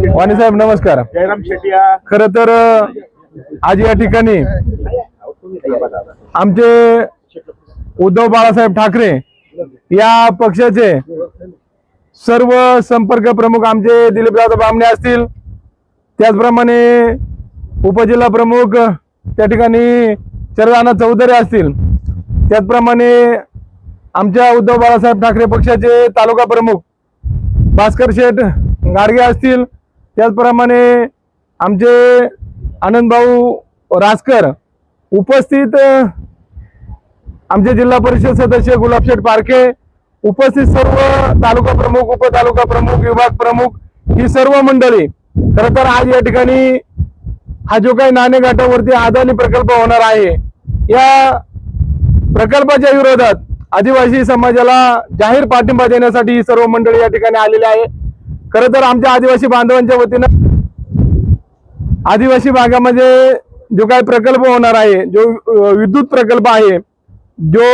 वाणी साहेब नमस्कार. जयराम शेट्टी खर तर आज या ठिकाणी आमचे उद्धव बाळासाहेब ठाकरे या पक्षाचे सर्व संपर्क प्रमुख आमचे दिलीपदादा बामणे असतील, त्याचप्रमाणे उपजिल्हा प्रमुख त्या ठिकाणी चरदाना चौधरी असतील, त्याचप्रमाणे आमच्या उद्धव बाळासाहेब ठाकरे पक्षाचे तालुका प्रमुख भास्कर शेठ गाडगे असतील, त्याचप्रमाणे आमचे आनंदभाऊ रासकर उपस्थित, आमचे जिल्हा परिषद सदस्य गुलाबशेठ पारखे उपस्थित, सर्व तालुका प्रमुख, उपतालुका प्रमुख, विभाग प्रमुख ही सर्व मंडळी खरं तर आज या ठिकाणी हा जो काही नाणेघाटावरती अदानी प्रकल्प होणार आहे या प्रकल्पाच्या विरोधात आदिवासी समाजाला जाहीर पाठिंबा देण्यासाठी ही सर्व मंडळी या ठिकाणी आलेली आहे. खरं तर आमच्या आदिवासी बांधवांच्या वतीनं आदिवासी भागामध्ये जो काही प्रकल्प होणार आहे, जो विद्युत प्रकल्प आहे, जो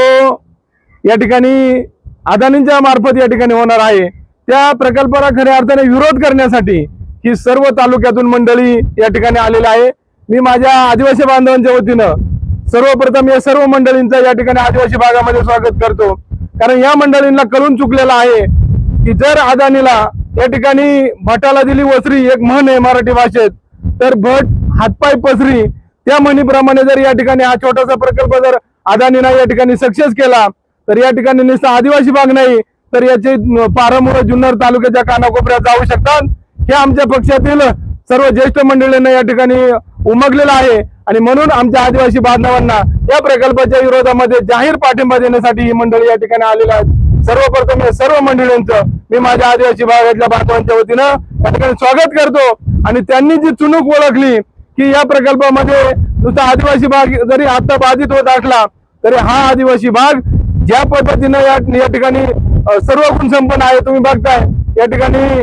या ठिकाणी अदानींच्या मार्फत या ठिकाणी होणार आहे, त्या प्रकल्पाला खऱ्या अर्थाने विरोध करण्यासाठी ही सर्व तालुक्यातून मंडळी या ठिकाणी आलेली आहे. मी माझ्या आदिवासी बांधवांच्या वतीनं सर्वप्रथम या सर्व मंडळींचं या ठिकाणी आदिवासी भागामध्ये स्वागत करतो, कारण या मंडळींना कळून चुकलेलं आहे की जर अदानीला या ठिकाणी भटाला दिली वसरी, एक म्हण आहे मराठी भाषेत, तर भट हातपाय पसरी, त्या म्हणीप्रमाणे जर या ठिकाणी हा छोटासा प्रकल्प जर अदानीला या ठिकाणी सक्सेस केला तर या ठिकाणी नुसता आदिवासी भाग नाही तर याचे पारमुर जुन्नर तालुक्याच्या कानाकोपऱ्यात जाऊ शकतात. हे आमच्या पक्षातील सर्व ज्येष्ठ मंडळींना या ठिकाणी उमगलेलं आहे आणि म्हणून आमच्या आदिवासी बांधवांना या प्रकल्पाच्या विरोधामध्ये जाहीर पाठिंबा देण्यासाठी ही मंडळी या ठिकाणी आलेली आहेत. सर्वप्रथम या सर्व मंडळींचं मी माझ्या आदिवासी भागातल्या बांधवांच्या वतीनं या ठिकाणी स्वागत करतो आणि त्यांनी जी चुणूक ओळखली की या प्रकल्पामध्ये नुसता आदिवासी भाग जरी आता बाधित होत असला तरी हा आदिवासी भाग ज्या पद्धतीनं या ठिकाणी सर्व गुण संपन्न आहे. तुम्ही बघताय या ठिकाणी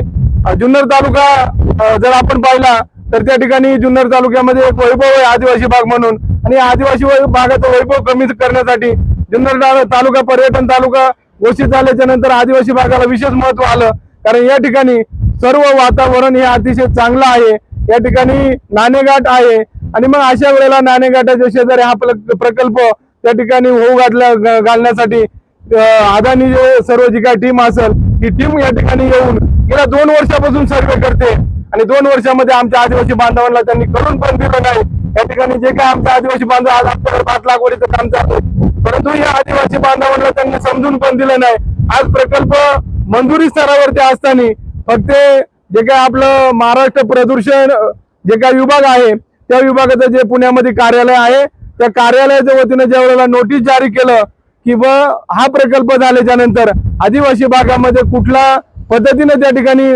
जुन्नर तालुका जर आपण पाहिला तर त्या ठिकाणी जुन्नर तालुक्यामध्ये एक वैभव आहे आदिवासी भाग म्हणून, आणि आदिवासी भागाचं वैभव कमी करण्यासाठी जुन्नर तालुका पर्यटन तालुका घोषित झाल्याच्या नंतर आदिवासी भागाला विशेष महत्व आलं, कारण या ठिकाणी सर्व वातावरण हे अतिशय चांगलं आहे. या ठिकाणी नाणेघाट आहे आणि मग अशा वेळेला नाणेघाटाच्या शेजारी हा प्रकल्प त्या ठिकाणी होऊ घालण्यासाठी अदानी सर्व जी काही टीम असेल ही टीम या ठिकाणी येऊन गेल्या 2 वर्षापासून सर्वे करते आणि 2 वर्षामध्ये आमच्या आदिवासी बांधवांना त्यांनी करून पण दिलं नाही. या ठिकाणी जे काय आमच्या आदिवासी बांधव आज आपल्याकडे 5 लागवडीचं काम चालू आहे, परंतु या आदिवासी बांधवांना त्यांनी समजून पण दिलं नाही. आज प्रकल्प मंजुरी स्तरावरती असताना फक्त जे काय आपलं महाराष्ट्र प्रदूषण जे काय विभाग आहे त्या विभागाचं जे पुण्यामध्ये कार्यालय आहे त्या कार्यालयाच्या वतीने ज्या वेळेला नोटीस जारी केलं की हा प्रकल्प झाल्याच्या नंतर आदिवासी भागामध्ये कुठल्या पद्धतीने त्या ठिकाणी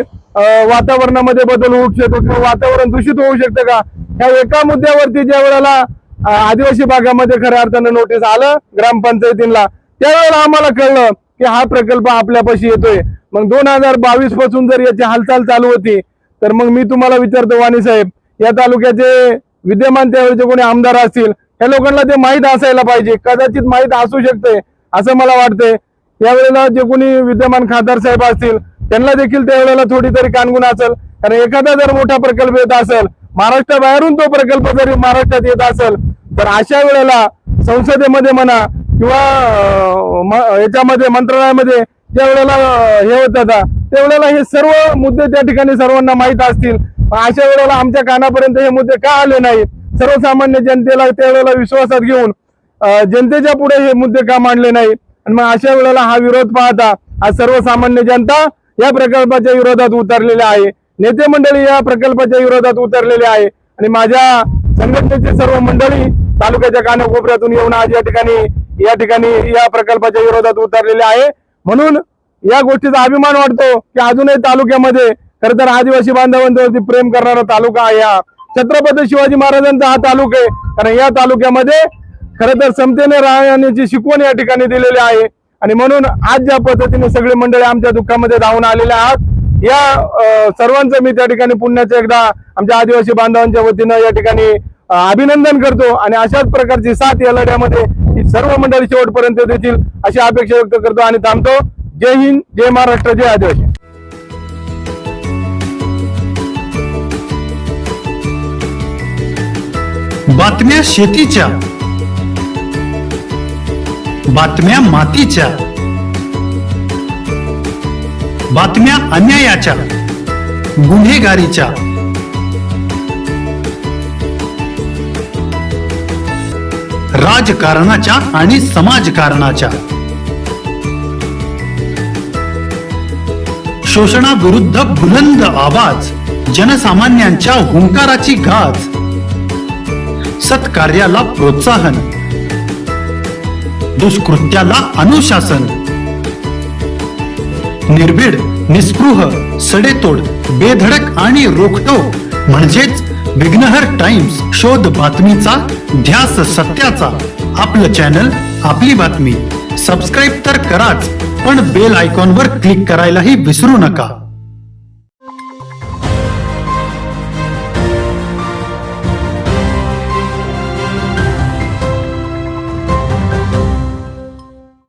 वातावरणामध्ये बदल होऊ शकतो किंवा वातावरण दूषित होऊ शकतं का, ह्या एका मुद्द्यावरती ज्या वेळेला आदिवासी भागामध्ये खऱ्या अर्थानं नोटीस आलं ग्रामपंचायतीला, त्यावेळेला आम्हाला कळलं की हा प्रकल्प आपल्यापाशी येतोय. मग 2022 पासून जर याची हालचाल चालू होती तर मग मी तुम्हाला विचारतो वाणी साहेब, या तालुक्याचे विद्यमान त्यावेळेचे कोणी आमदार असतील या लोकांना ते माहीत असायला पाहिजे, कदाचित माहीत असू शकते असं मला वाटतंय. यावेळेला जे कोणी विद्यमान खासदार साहेब असतील त्यांना देखील त्यावेळेला थोडी तरी कानगुण असेल, कारण एखादा जर मोठा प्रकल्प येत असेल, महाराष्ट्राबाहेरून तो प्रकल्प जरी महाराष्ट्रात येत असेल तर अशा वेळेला संसदेमध्ये म्हणा किंवा याच्यामध्ये मंत्रालयामध्ये ज्या वेळेला हे होत त्यावेळेला हे सर्व मुद्दे त्या ठिकाणी सर्वांना माहीत असतील. अशा वेळेला आमच्या कानापर्यंत हे मुद्दे का आले नाही, सर्वसामान्य जनतेला त्यावेळेला विश्वासात घेऊन जनतेच्या पुढे हे मुद्दे का मांडले नाही, आणि मग अशा वेळेला हा विरोध पाहता आज सर्वसामान्य जनता या प्रकल्पाच्या विरोधात उतरलेले आहे, नेते मंडळी या प्रकल्पाच्या विरोधात उतरलेले आहे आणि माझ्या संघटनेचे सर्व मंडळी तालुक्याच्या कानाकोपऱ्यातून येऊन आज या ठिकाणी या प्रकल्पाच्या विरोधात उतरलेले आहे. म्हणून या गोष्टीचा अभिमान वाटतो की अजूनही तालुक्यामध्ये खरं तर आदिवासी बांधवांवरती प्रेम करणारा तालुका आहे हा छत्रपती शिवाजी महाराजांचा हा तालुका आहे, कारण या तालुक्यामध्ये खरं तर समतेने राहण्याची शिकवण या ठिकाणी दिलेली आहे आणि म्हणून आज ज्या पद्धतीने सगळे मंडळी आमच्या दुःखामध्ये धावून आलेले आहात या सर्वांचं मी त्या ठिकाणी पुण्याचं एकदा आमच्या आदिवासी बांधवांच्या वतीनं या ठिकाणी अभिनंदन करतो आणि अशाच प्रकारची साथ या लढ्यामध्ये ही सर्व मंडळी शेवटपर्यंत देतील अशी अपेक्षा व्यक्त करतो आणि थांबतो. जय हिंद, जय महाराष्ट्र, जय आदिवासी. बातम्या शेतीच्या, बातम्या मातीच्या, बातम्या अन्यायाच्या, गुन्हेगारीच्या, राजकारणाच्या आणि समाजकारणाच्या, शोषणाविरुद्ध बुलंद आवाज, जनसामान्यांच्या हुंकाराची गाज, सत्कार्याला प्रोत्साहन, दुष्कृत्याला अनुशासन, निर्भीड, निस्पृह, सडेतोड, बेधडक आणि रोखठोक म्हणजेच विघ्नहर टाइम्स. शोध बातमीचा, ध्यास सत्याचा. आपलं चॅनल, आपली बातमी. सबस्क्राईब तर कराच, पण बेल आयकॉनवर क्लिक करायलाही विसरू नका.